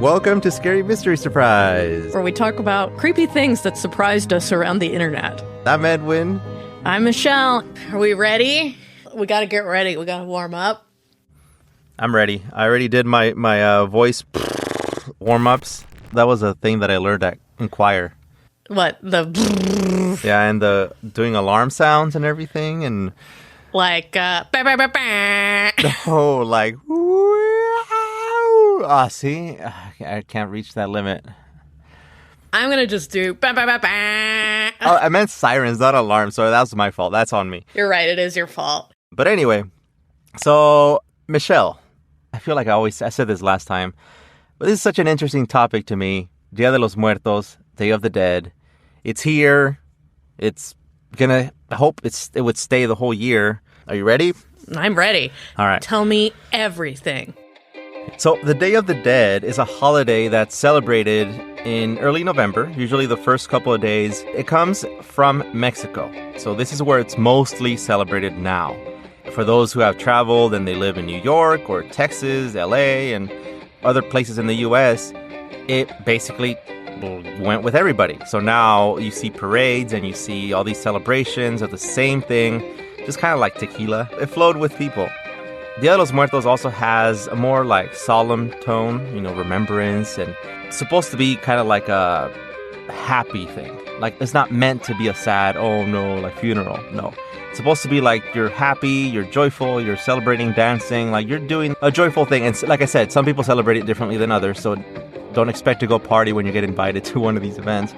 Welcome to Scary Mystery Surprise, where we talk about creepy things that surprised us around the internet. I'm Edwin. I'm Michelle. Are we ready? We gotta get ready. We gotta warm up. I'm ready. I already did my voice warm-ups. That was a thing that I learned in choir. What? Yeah, and the doing alarm sounds and everything, and like bah, bah, bah, bah. oh, like see, I can't reach that limit. I'm gonna just do bah, bah, bah, bah. Oh, I meant sirens, not alarms. So that was my fault. That's on me. You're right. It is your fault. But anyway, so Michelle, I feel like I said this last time, but this is such an interesting topic to me. Dia de los Muertos, Day of the Dead. It's here. It's gonna. I hope it would stay the whole year. Are you ready? I'm ready. All right. Tell me everything. So the Day of the Dead is a holiday that's celebrated in early November, usually the first couple of days. It comes from Mexico. So this is where it's mostly celebrated now. For those who have traveled and they live in New York or Texas, LA, and other places in the US, it basically went with everybody. So now you see parades and you see all these celebrations of the same thing, just kind of like tequila. It flowed with people. Dia de los Muertos also has a more like solemn tone, remembrance, and it's supposed to be kind of like a happy thing. Like it's not meant to be a sad, oh no, like funeral. No. It's supposed to be like you're happy, you're joyful, you're celebrating, dancing, like you're doing a joyful thing. And like I said, some people celebrate it differently than others, so don't expect to go party when you get invited to one of these events.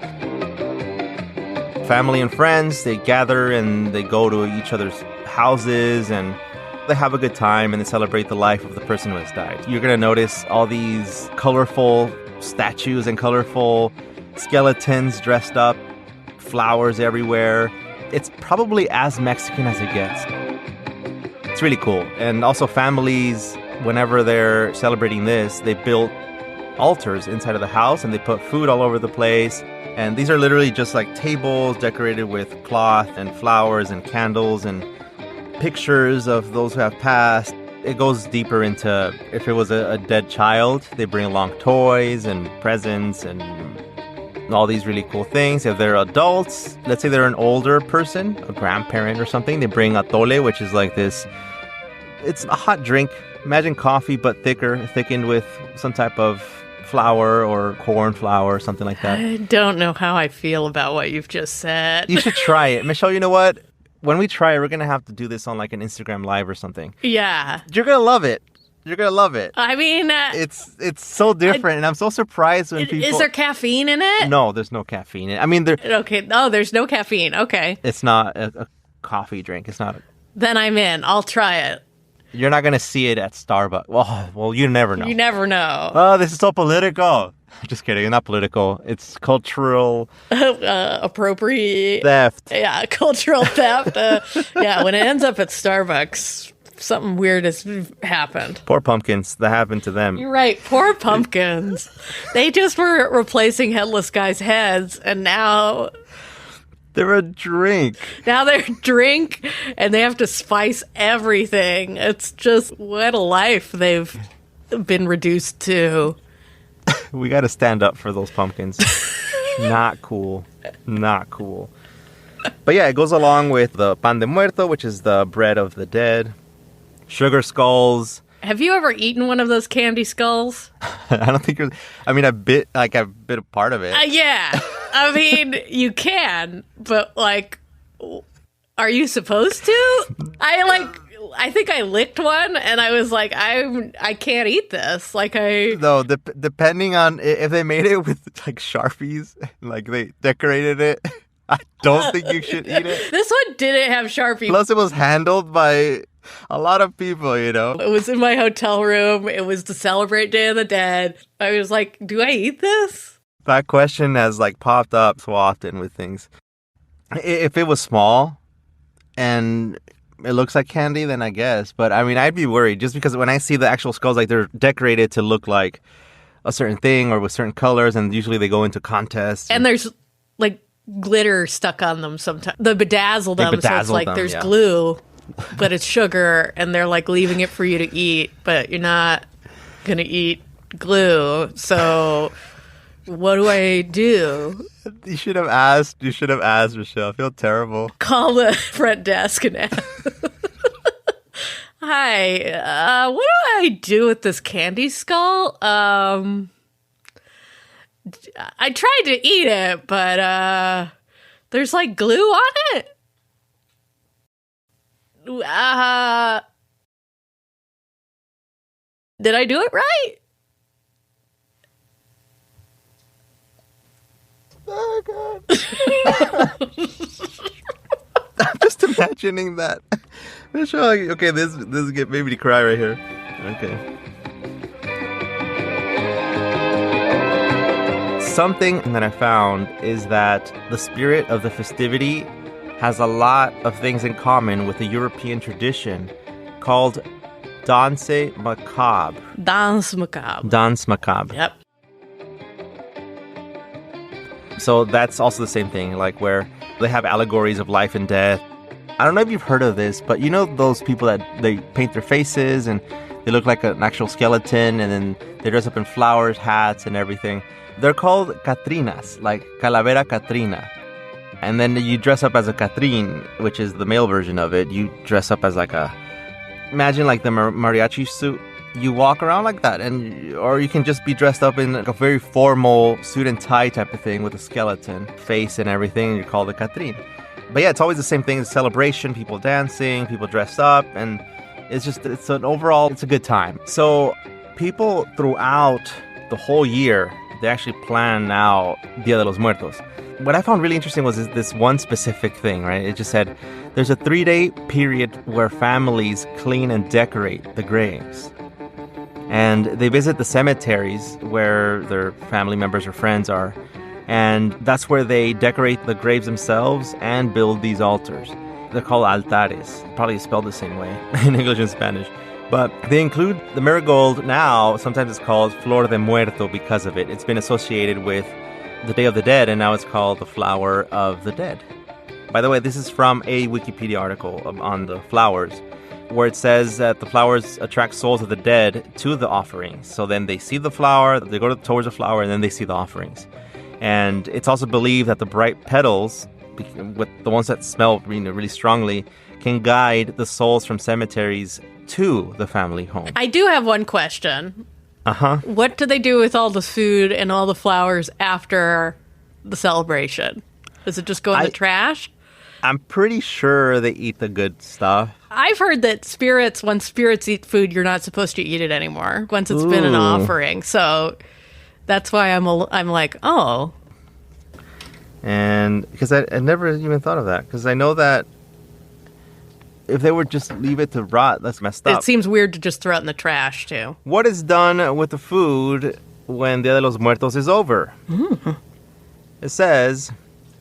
Family and friends, they gather and they go to each other's houses and they have a good time and they celebrate the life of the person who has died. You're going to notice all these colorful statues and colorful skeletons dressed up, flowers everywhere. It's probably as Mexican as it gets. It's really cool. And also families, whenever they're celebrating this, they build altars inside of the house and they put food all over the place. And these are literally just like tables decorated with cloth and flowers and candles and pictures of those who have passed. It goes deeper into if it was a dead child, they bring along toys and presents and all these really cool things. If they're adults, let's say they're an older person, a grandparent or something, they bring atole, which is like this, it's a hot drink. Imagine coffee, but thicker, thickened with some type of flour or corn flour or something like that. I don't know how I feel about what you've just said. You should try it. Michelle, you know what? When we try it, we're going to have to do this on like an Instagram Live or something. Yeah. You're going to love it. You're going to love it. I mean... it's so different, and I'm so surprised when people... Is there caffeine in it? No, there's no caffeine. I mean, there... Okay. Oh, there's no caffeine. Okay. It's not a coffee drink. It's not... Then I'm in. I'll try it. You're not going to see it at Starbucks. Well, you never know. You never know. Oh, this is so political. Just kidding. It's not political. It's cultural... appropriate... theft. Yeah, cultural theft. Yeah, when it ends up at Starbucks, something weird has happened. Poor pumpkins. That happened to them. You're right. Poor pumpkins. They just were replacing headless guys' heads, and now... They're a drink. Now they're a drink, and they have to spice everything. It's just, what a life they've been reduced to. We got to stand up for those pumpkins. Not cool. Not cool. But yeah, it goes along with the pan de muerto, which is the bread of the dead. Sugar skulls. Have you ever eaten one of those candy skulls? I don't think I've bit a part of it. Yeah. I mean, you can, but like, are you supposed to? I think I licked one and I was like, I can't eat this. No, depending on if they made it with like Sharpies, like they decorated it, I don't think you should eat it. This one didn't have Sharpie. Plus, it was handled by a lot of people, It was in my hotel room. It was to celebrate Day of the Dead. I was like, do I eat this? That question has like popped up so often with things. If it was small and it looks like candy, then I guess. But I mean, I'd be worried just because when I see the actual skulls, like they're decorated to look like a certain thing or with certain colors, and usually they go into contests. And there's like glitter stuck on them sometimes. They bedazzled them, so it's like there's glue. but it's sugar, and they're like leaving it for you to eat, but you're not gonna eat glue. So what do I do? You should have asked. Michelle. I feel terrible. Call the front desk and ask. Hi, what do I do with this candy skull? I tried to eat it, but there's like glue on it. Did I do it right? Oh God! I'm just imagining that. Michelle, okay, this made me cry right here. Okay. Something that I found is that the spirit of the festivity has a lot of things in common with a European tradition called Danse Macabre. Danse Macabre. Danse Macabre. Yep. So that's also the same thing, like where they have allegories of life and death. I don't know if you've heard of this, but you know those people that they paint their faces and they look like an actual skeleton, and then they dress up in flowers, hats, and everything. They're called Catrinas, like Calavera Catrina. And then you dress up as a Catrín, which is the male version of it. You dress up as imagine like the mariachi suit. You walk around like that, or you can just be dressed up in like a very formal suit and tie type of thing with a skeleton face and everything, and you're called a Catrín. But yeah, it's always the same thing. It's a celebration, people dancing, people dressed up, and it's a good time. So people throughout the whole year, they actually plan out Dia de los Muertos. What I found really interesting was this one specific thing, right? It just said there's a 3-day period where families clean and decorate the graves. And they visit the cemeteries where their family members or friends are. And that's where they decorate the graves themselves and build these altars. They're called altares. Probably spelled the same way in English and Spanish. But they include the marigold now. Sometimes it's called Flor de Muerto because of it. It's been associated with the Day of the Dead, and now it's called the Flower of the Dead. By the way, this is from a Wikipedia article on the flowers, where it says that the flowers attract souls of the dead to the offerings. So then they see the flower, they go towards the flower, and then they see the offerings. And it's also believed that the bright petals, with the ones that smell really strongly, can guide the souls from cemeteries to the family home. I do have one question. Uh-huh. What do they do with all the food and all the flowers after the celebration? Does it just go in the trash? I'm pretty sure they eat the good stuff. I've heard that once spirits eat food, you're not supposed to eat it anymore once it's been an offering. So that's why I'm like, oh. And because I never even thought of that, because I know that if they would just leave it to rot, that's messed up. It seems weird to just throw it in the trash, too. What is done with the food when Dia de los Muertos is over? Mm. It says,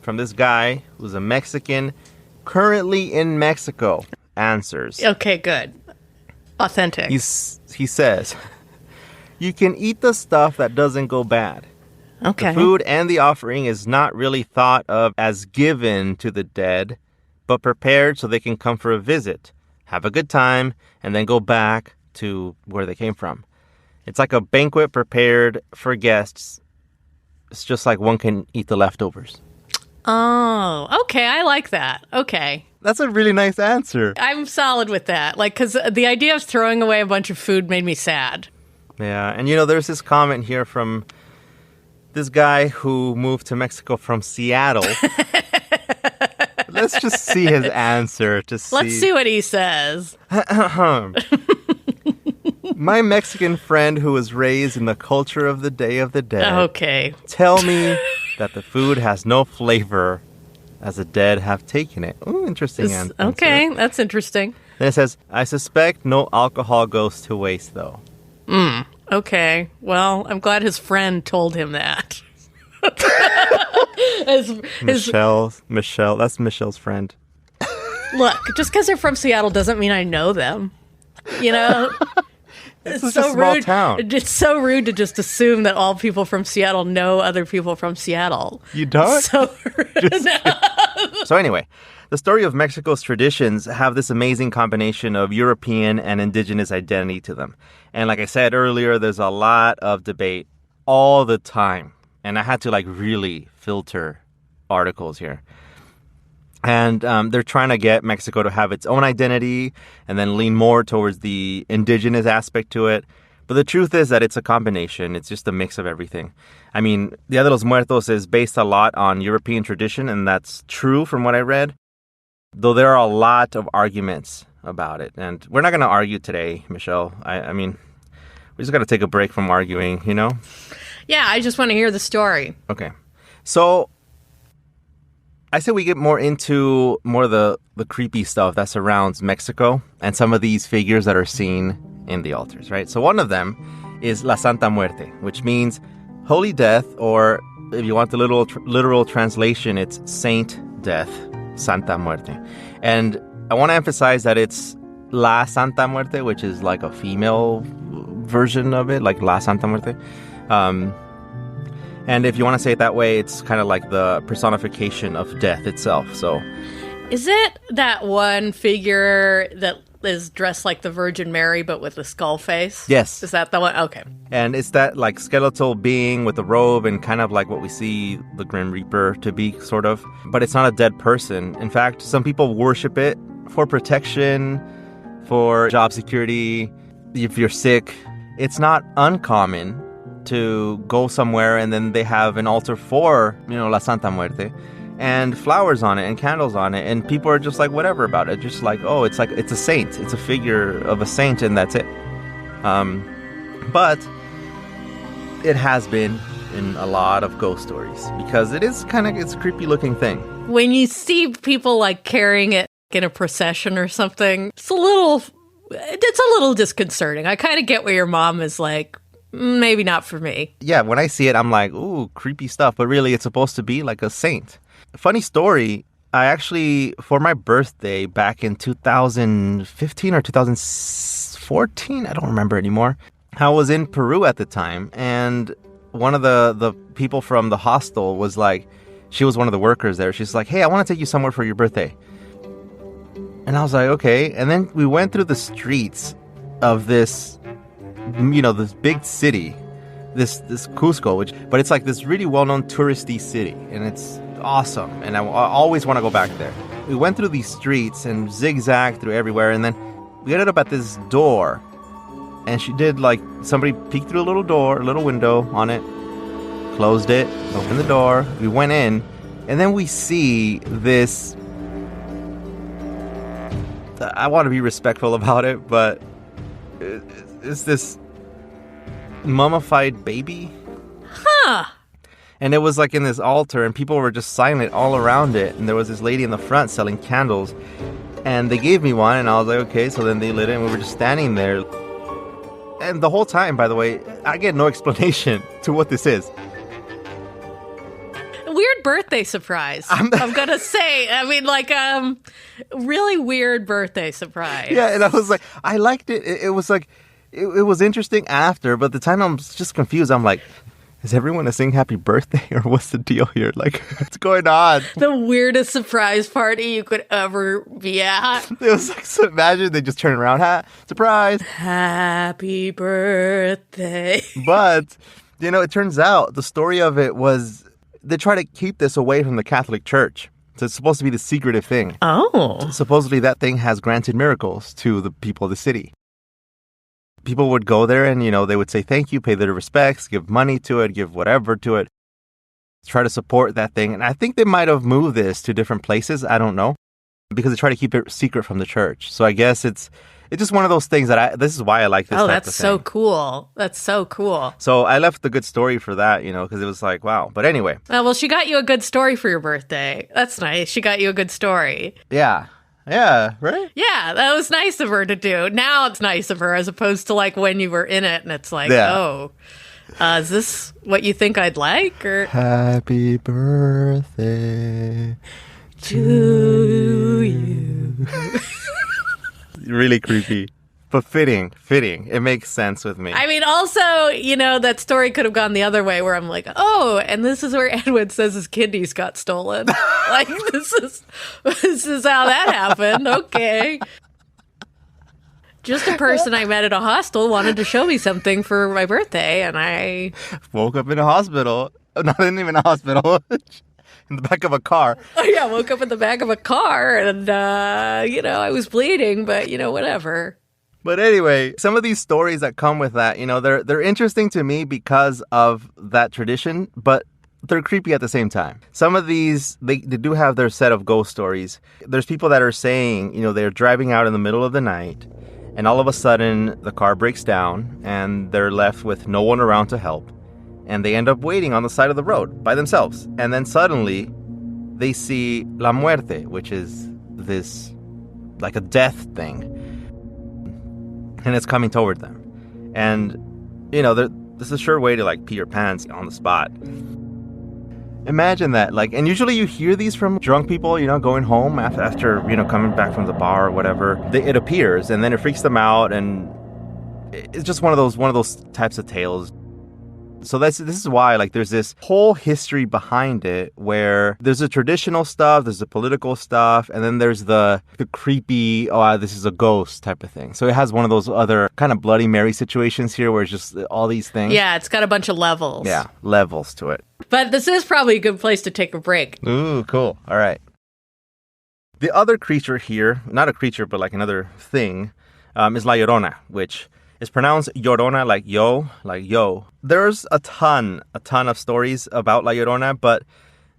from this guy who's a Mexican, currently in Mexico, answers. Okay, good. Authentic. He says, you can eat the stuff that doesn't go bad. Okay. The food and the offering is not really thought of as given to the dead, but prepared so they can come for a visit, have a good time, and then go back to where they came from. It's like a banquet prepared for guests. It's just like one can eat the leftovers. Oh, okay. I like that. Okay. That's a really nice answer. I'm solid with that. Like, because the idea of throwing away a bunch of food made me sad. Yeah. And, there's this comment here from this guy who moved to Mexico from Seattle. Let's just see his answer. Let's see what he says. My Mexican friend who was raised in the culture of the Day of the Dead. Okay. Tell me that the food has no flavor as the dead have taken it. Ooh, interesting answer. Okay, that's interesting. Then it says, I suspect no alcohol goes to waste, though. Okay. Well, I'm glad his friend told him that. Michelle, that's Michelle's friend. Look, just because they're from Seattle doesn't mean I know them. It's so a small rude. Town. It's so rude to just assume that all people from Seattle know other people from Seattle. You don't? So rude. So anyway, the story of Mexico's traditions have this amazing combination of European and indigenous identity to them. And like I said earlier, there's a lot of debate all the time. And I had to really filter articles here. And they're trying to get Mexico to have its own identity and then lean more towards the indigenous aspect to it. But the truth is that it's a combination. It's just a mix of everything. I mean, Dia de los Muertos is based a lot on European tradition, and that's true from what I read, though there are a lot of arguments about it. And we're not going to argue today, Michelle. I mean, we just got to take a break from arguing, you know? Yeah, I just want to hear the story. Okay. So I say we get more into more of the creepy stuff that surrounds Mexico and some of these figures that are seen in the altars, right? So one of them is La Santa Muerte, which means holy death, or if you want the literal translation, it's Saint Death, Santa Muerte. And I want to emphasize that it's La Santa Muerte, which is like a female version of it, like La Santa Muerte. And if you want to say it that way, it's kind of like the personification of death itself. So, is it that one figure that is dressed like the Virgin Mary but with a skull face? Yes. Is that the one? Okay. And it's that skeletal being with a robe and kind of like what we see the Grim Reaper to be, sort of. But it's not a dead person. In fact, some people worship it for protection, for job security, if you're sick. It's not uncommon to go somewhere and then they have an altar for, La Santa Muerte and flowers on it and candles on it, and people are just like whatever about it, just like, oh, it's a saint, it's a figure of a saint, and that's it. But it has been in a lot of ghost stories because it's a creepy looking thing. When you see people carrying it in a procession or something, it's a little disconcerting. I kind of get where your mom is like, maybe not for me. Yeah, when I see it, I'm like, ooh, creepy stuff. But really, it's supposed to be like a saint. Funny story, I actually, for my birthday back in 2015 or 2014, I don't remember anymore, I was in Peru at the time. And one of the people from the hostel was like, she was one of the workers there. She's like, hey, I want to take you somewhere for your birthday. And I was like, okay. And then we went through the streets of this, this big city, this Cusco, but it's like this really well-known touristy city, and it's awesome, and I always want to go back there. We went through these streets and zigzagged through everywhere, and then we ended up at this door, and she did somebody peeked through a little window on it, closed it, opened the door, we went in, and then we see this. I want to be respectful about it, but it's this mummified baby. Huh. And it was in this altar, and people were just silent all around it. And there was this lady in the front selling candles, and they gave me one, and I was like, okay. So then they lit it, and we were just standing there. And the whole time, by the way, I get no explanation to what this is. Weird birthday surprise. I'm gonna say. I mean, really weird birthday surprise. Yeah, and I was like, I liked it. It was it was interesting after, but at the time I'm just confused. I'm like, is everyone sing happy birthday, or what's the deal here? What's going on? The weirdest surprise party you could ever be at. It was so imagine they just turn around, surprise, happy birthday. But it turns out the story of it was they try to keep this away from the Catholic Church. So it's supposed to be the secretive thing. Oh. Supposedly that thing has granted miracles to the people of the city. People would go there and, they would say thank you, pay their respects, give money to it, give whatever to it, try to support that thing. And I think they might have moved this to different places. I don't know. Because they try to keep it secret from the church. So I guess it's just one of those things that this is why I like this type of thing. Oh, that's so cool. That's so cool. So I left the good story for that, because it was like, wow. But anyway. Well, she got you a good story for your birthday. That's nice. She got you a good story. Yeah. Yeah, right? Yeah, that was nice of her to do. Now it's nice of her as opposed to when you were in it and it's like, oh, is this what you think I'd like? Or happy birthday to you. Really creepy. But fitting. It makes sense with me. I mean, also, that story could have gone the other way where I'm like, oh, and this is where Edwin says his kidneys got stolen. Like, this is how that happened. Okay. Just a person I met at a hostel wanted to show me something for my birthday, and I woke up in a hospital. Not even a hospital. In the back of a car. Oh, yeah, woke up in the back of a car, and, I was bleeding, but, whatever. But anyway, some of these stories that come with that, they're interesting to me because of that tradition, but they're creepy at the same time. Some of these, they do have their set of ghost stories. There's people that are saying, they're driving out in the middle of the night, and all of a sudden, the car breaks down, and they're left with no one around to help. And they end up waiting on the side of the road by themselves. And then suddenly, they see La Muerte, which is this, like a death thing. And it's coming toward them. And, this is a sure way to, like, pee your pants on the spot. Imagine that, and usually you hear these from drunk people, going home after coming back from the bar or whatever. It appears, and then it freaks them out, and it's just one of those types of tales. So this is why, there's this whole history behind it where there's the traditional stuff, there's the political stuff, and then there's the creepy, this is a ghost type of thing. So it has one of those other kind of Bloody Mary situations here where it's just all these things. Yeah, it's got a bunch of levels. Yeah, levels to it. But this is probably a good place to take a break. Ooh, cool. All right. The other creature here, not a creature, but another thing, is La Llorona, which is pronounced Llorona, like yo. There's a ton of stories about La Llorona, but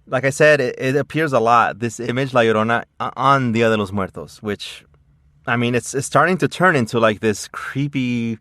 like I said, it appears a lot, this image, La Llorona, on Dia de los Muertos, which, I mean, it's starting to turn into this creepy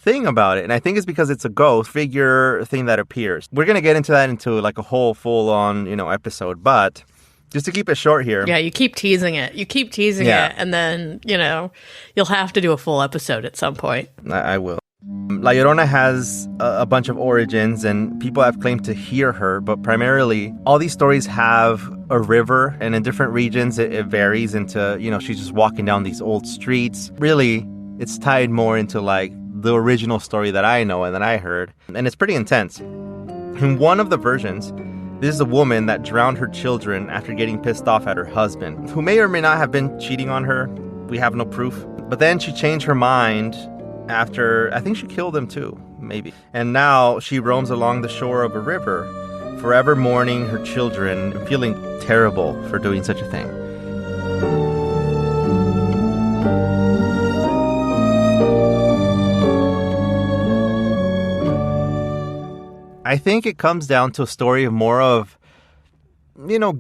thing about it. And I think it's because it's a ghost figure thing that appears. We're going to get into that into a whole full-on, episode, but just to keep it short here. Yeah, you keep teasing it. It, and then, you'll have to do a full episode at some point. I will. La Llorona has a bunch of origins, and people have claimed to hear her, but primarily, all these stories have a river, and in different regions, it varies into, she's just walking down these old streets. Really, it's tied more into, the original story that I know and that I heard, and it's pretty intense. In one of the versions, this is a woman that drowned her children after getting pissed off at her husband, who may or may not have been cheating on her. We have no proof. But then she changed her mind after, I think she killed him too, maybe. And now she roams along the shore of a river, forever mourning her children and feeling terrible for doing such a thing. I think it comes down to a story of more of,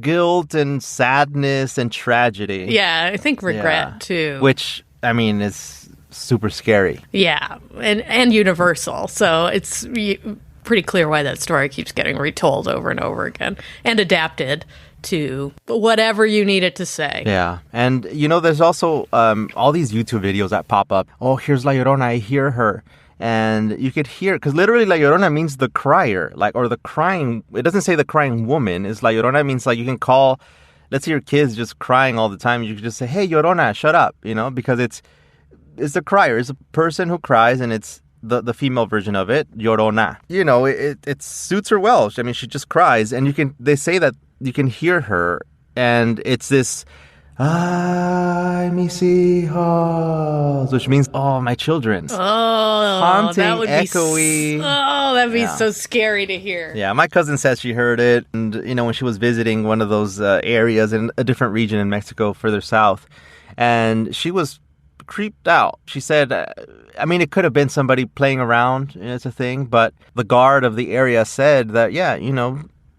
guilt and sadness and tragedy. Yeah, I think regret too. Which, I mean, is super scary. Yeah, and universal. So it's pretty clear why that story keeps getting retold over and over again and adapted to whatever you need it to say. Yeah, and there's also all these YouTube videos that pop up. Oh, here's La Llorona, I hear her. And you could hear, because literally La Llorona means the crier, or the crying. It doesn't say the crying woman. It's La Llorona means you can call, let's say your kid's just crying all the time. You could just say, hey, Llorona, shut up, because it's the crier. It's a person who cries, and it's the female version of it, Llorona. It suits her well. I mean, she just cries, and they say that you can hear her, and it's this, ay, mis hijos, which means, oh, my children. Oh, haunting, that would echoey. That'd be so scary to hear. Yeah, my cousin says she heard it, and when she was visiting one of those areas in a different region in Mexico, further south, and she was creeped out. She said, it could have been somebody playing around. It's a thing, but the guard of the area said that,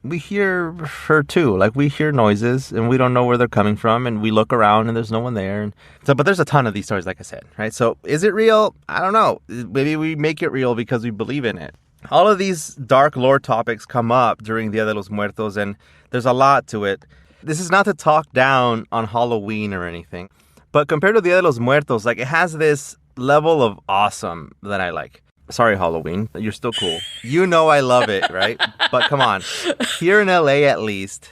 we hear her too. We hear noises and we don't know where they're coming from, and we look around and there's no one there. And so, but there's a ton of these stories, like I said, right? So is it real? I don't know. Maybe we make it real because we believe in it. All of these dark lore topics come up during Dia de los Muertos, and there's a lot to it. This is not to talk down on Halloween or anything, but compared to Dia de los Muertos, it has this level of awesome that I like. Sorry, Halloween. You're still cool. I love it, right? But come on. Here in LA, at least,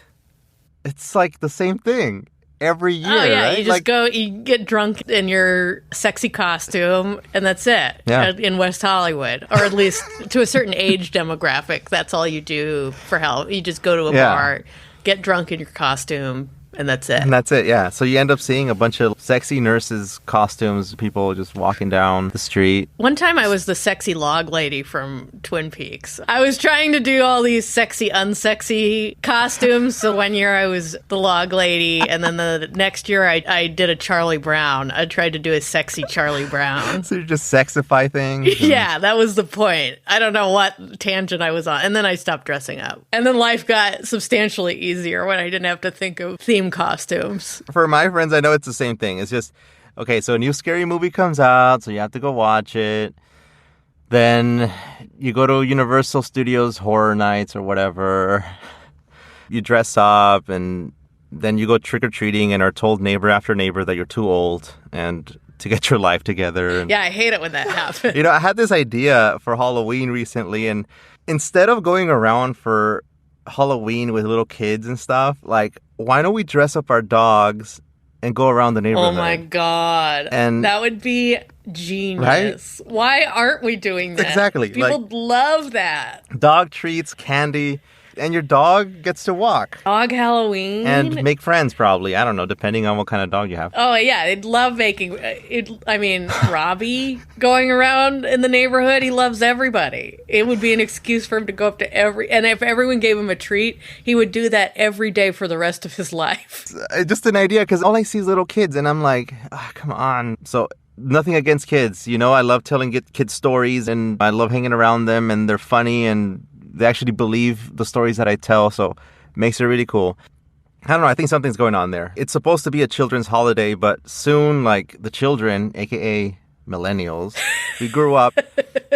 it's the same thing. every year, Oh, yeah. right? You just go, you get drunk in your sexy costume, and that's it. Yeah. In West Hollywood. Or at least to a certain age demographic, that's all you do for hell. You just go to a bar, get drunk in your costume, and that's it. And that's it, yeah. So you end up seeing a bunch of sexy nurses' costumes, people just walking down the street. One time I was the sexy log lady from Twin Peaks. I was trying to do all these sexy, unsexy costumes. So one year I was the log lady, and then the next year I did a Charlie Brown. I tried to do a sexy Charlie Brown. So you just sexify things? Yeah, that was the point. I don't know what tangent I was on. And then I stopped dressing up. And then life got substantially easier when I didn't have to think of theme costumes. For my friends, I know it's the same thing. It's just, okay, so a new scary movie comes out, so you have to go watch it. Then you go to Universal Studios Horror Nights or whatever. You dress up, and then you go trick-or-treating and are told neighbor after neighbor that you're too old and to get your life together. And, Yeah, I hate it when that happens. I had this idea for Halloween recently, and instead of going around for Halloween with little kids and stuff, like, why don't we dress up our dogs and go around the neighborhood? Oh my God. And that would be genius. Right? Why aren't we doing that? Exactly. People love that. Dog treats, candy, and your dog gets to walk. Dog Halloween. And make friends, probably. I don't know, depending on what kind of dog you have. Oh, yeah. They'd love making it. I mean, Robbie going around in the neighborhood, he loves everybody. It would be an excuse for him to go up to and if everyone gave him a treat, he would do that every day for the rest of his life. Just an idea, because all I see is little kids, and I'm like, come on. So, nothing against kids. I love telling kids stories, and I love hanging around them, and they're funny, and they actually believe the stories that I tell, so it makes it really cool. I don't know, I think something's going on there. It's supposed to be a children's holiday, but soon, the children, aka millennials, we grew up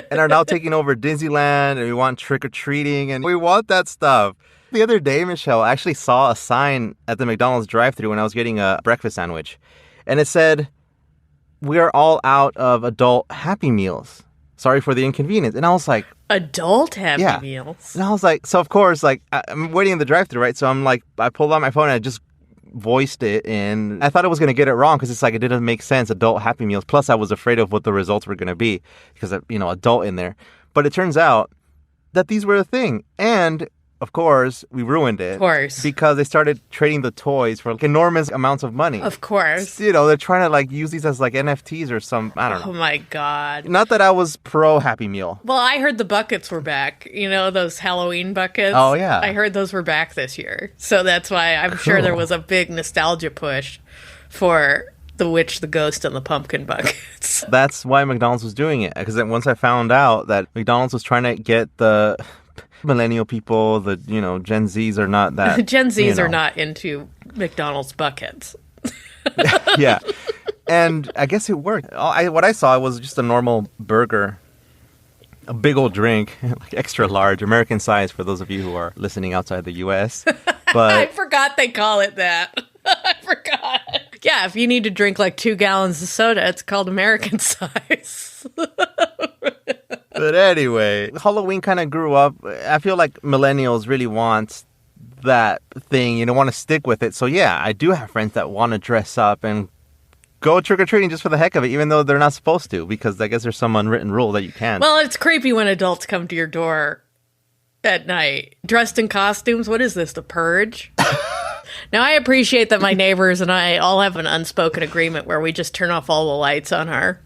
and are now taking over Disneyland, and we want trick-or-treating, and we want that stuff. The other day, Michelle, I actually saw a sign at the McDonald's drive-thru when I was getting a breakfast sandwich, and it said, "We are all out of adult Happy Meals. Sorry for the inconvenience." And I was like, adult Happy Meals? And I was like, so of course, I'm waiting in the drive-thru, right? So I'm like, I pulled out my phone and I just voiced it in. I thought I was going to get it wrong because it didn't make sense, adult Happy Meals. Plus, I was afraid of what the results were going to be because, adult in there. But it turns out that these were a thing. And of course, we ruined it. Of course. Because they started trading the toys for enormous amounts of money. Of course. They're trying to use these as NFTs or some, I don't know. Oh my God. Not that I was pro Happy Meal. Well, I heard the buckets were back. Those Halloween buckets? Oh, yeah. I heard those were back this year. So that's why I'm sure there was a big nostalgia push for the witch, the ghost, and the pumpkin buckets. That's why McDonald's was doing it. Because once I found out that McDonald's was trying to get the millennial people, the Gen Zs are not that. Gen Zs are not into McDonald's buckets. Yeah, and I guess it worked. What I saw was just a normal burger, a big old drink, extra large, American size for those of you who are listening outside the U.S. But I forgot they call it that. I forgot. Yeah, if you need to drink 2 gallons of soda, it's called American size. But anyway, Halloween kind of grew up. I feel like millennials really want that thing, want to stick with it. So yeah, I do have friends that want to dress up and go trick-or-treating just for the heck of it, even though they're not supposed to, because I guess there's some unwritten rule that you can't. Well, it's creepy when adults come to your door at night, dressed in costumes. What is this, The Purge? Now, I appreciate that my neighbors and I all have an unspoken agreement where we just turn off all the lights on our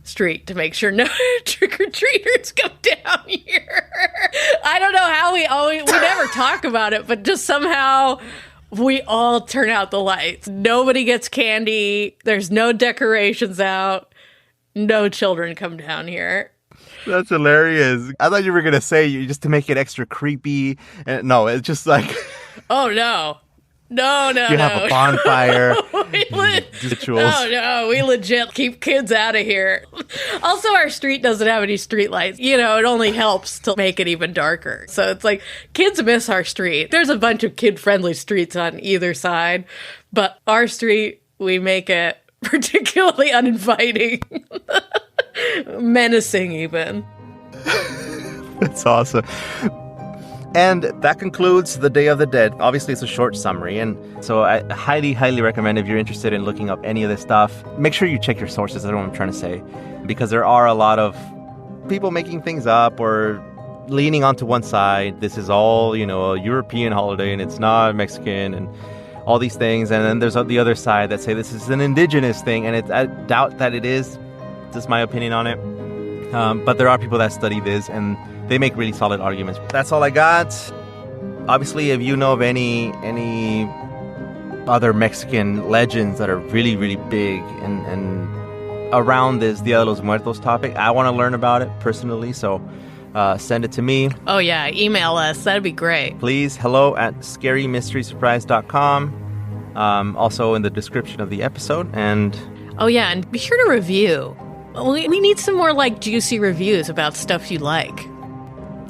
street to make sure no trick-or-treaters come down here. I don't know how we never talk about it, but just somehow we all turn out the lights. Nobody gets candy. There's no decorations out. No children come down here. That's hilarious. I thought you were going to say just to make it extra creepy. No, it's just Oh, no. No. You have a bonfire. Rituals. No, we legit keep kids out of here. Also, our street doesn't have any street lights. It only helps to make it even darker. So it's kids miss our street. There's a bunch of kid-friendly streets on either side, but our street, we make it particularly uninviting. Menacing, even. That's awesome. And that concludes the Day of the Dead. Obviously, it's a short summary. And so I highly, highly recommend if you're interested in looking up any of this stuff, make sure you check your sources. That's what I'm trying to say. Because there are a lot of people making things up or leaning onto one side. This is all, a European holiday and it's not Mexican and all these things. And then there's the other side that say this is an indigenous thing. And I doubt that it is. Just my opinion on it. But there are people that study this and they make really solid arguments. That's all I got. Obviously, if you know of any other Mexican legends that are really, really big and around this Dia de los Muertos topic, I want to learn about it personally. So send it to me. Oh, yeah. Email us. That'd be great. Please. hello@scarymysterysurprise.com. Also in the description of the episode. And oh, yeah. And be sure to review. We need some more juicy reviews about stuff you like.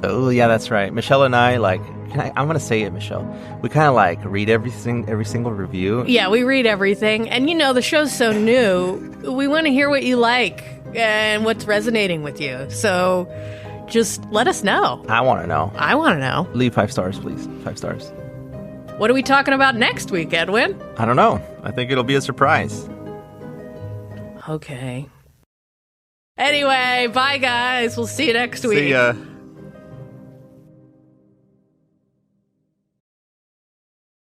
Oh, yeah, that's right. Michelle and I, I'm going to say it, Michelle. We kind of read every single review. Yeah, we read everything. And, the show's so new. We want to hear what you like and what's resonating with you. So just let us know. I want to know. I want to know. Leave 5 stars, please. 5 stars. What are we talking about next week, Edwin? I don't know. I think it'll be a surprise. Okay. Anyway, bye, guys. We'll see you next week. See ya.